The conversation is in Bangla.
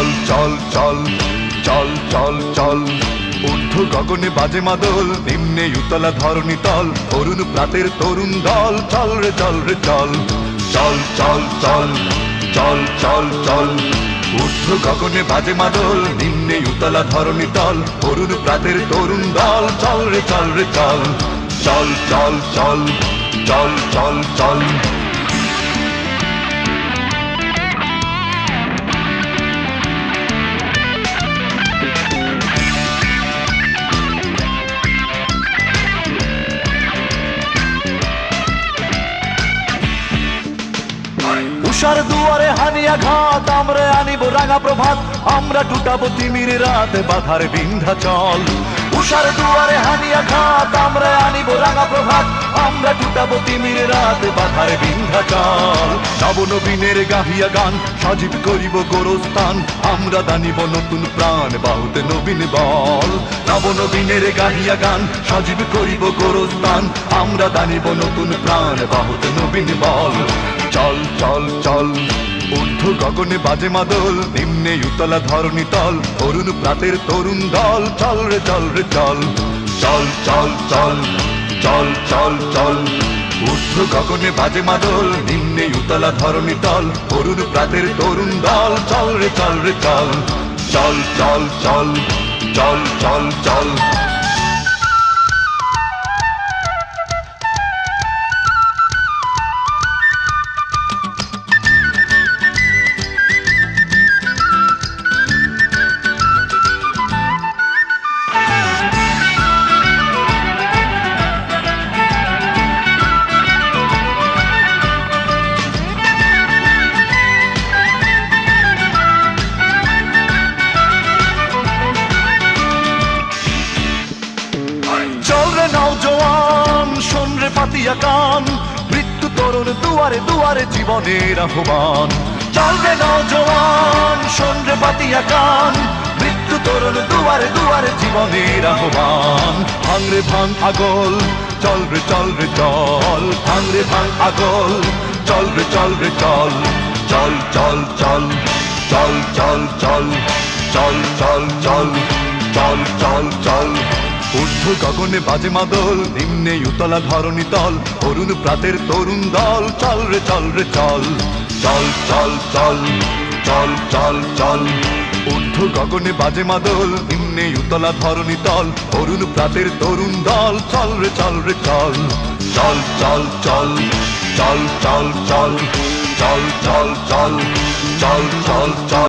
চল চল চল চল চল চল ঊর্ধ্ব গগনে বাজে মাদল, নিম্নে উতলা ধরণী তল, অরুণ প্রাতের তরুণ দল, চল রে চল রে চল। চল চল চল চল চল চল ঊর্ধ্ব গগনে বাজে মাদল, নিম্নে উতলা ধরণী তল, অরুণ প্রাতের তরুণ দল, চল রে চল রে চল। চল চল চল চল চল চল উষার দুয়ারে হানিয়া ঘাত, আমরা আনিব রাঙা প্রভাত, আমরা টুটাবো তিমির রাত, বাধার বিন্ধ্যাচল। উষার দুয়ারে হানিয়া ঘাত, আমরা আনিব রাঙা প্রভাত, আমরা টুটাবো তিমির রাত, বাধার বিন্ধ্যাচল। নবনবীনের গাহিয়া গান, সজীব করিব গোরস্থান, আমরা দানিব নতুন প্রাণ, বাহুতে নবীন বল। নবনবীনের গাহিয়া গান, সজীব করিব গোরস্থান, আমরা দানিব নতুন প্রাণ, বাহুতে নবীন বল। চল চল চল ঊর্ধ্ব গগনে বাজে মাদল, নিম্নে উতলা ধরণী তল, অরুণ প্রাতের তরুণ দল, চল রে চল রে চল। চল চল চল চল চল চল ঊর্ধ্ব গগনে বাজে মাদল, নিম্নে উতলা ধরণী তল, অরুণ প্রাতের তরুণ দল, চল রে চল রে চল। চল চল চল চল চল চল নওজোয়ান শোন রে পাতিয়া কান, মৃত্যু তরুণ দুয়ারে দুয়ারে জীবনের আহ্বান। চল রে নওজোয়ান শোন রে পাতিয়া কান, মৃত্যু তরুণ দুয়ারে দুয়ারে জীবনের আহ্বান। ভাঙ রে ভাঙ আগল, চল রে চল রে চল, ভাঙ রে ভাঙ আগল, চল রে চল রে চল। চল চল চল চল চল চল চল চল চল চল চল চল ঊর্ধ্ব গগনে বাজে মাদল, নিম্নে উতলা ধরণী তল, অরুণ প্রাতের তরুণ দল, চল রে চল রে চল। চল চল চল চল চল চল ঊর্ধ্ব গগনে বাজে মাদল, নিম্নে উতলা ধরণী তল, অরুণ প্রাতের তরুণ দল, চল রে চল রে চল। চল চল চল চল চল চল চল চল চল চল চল চল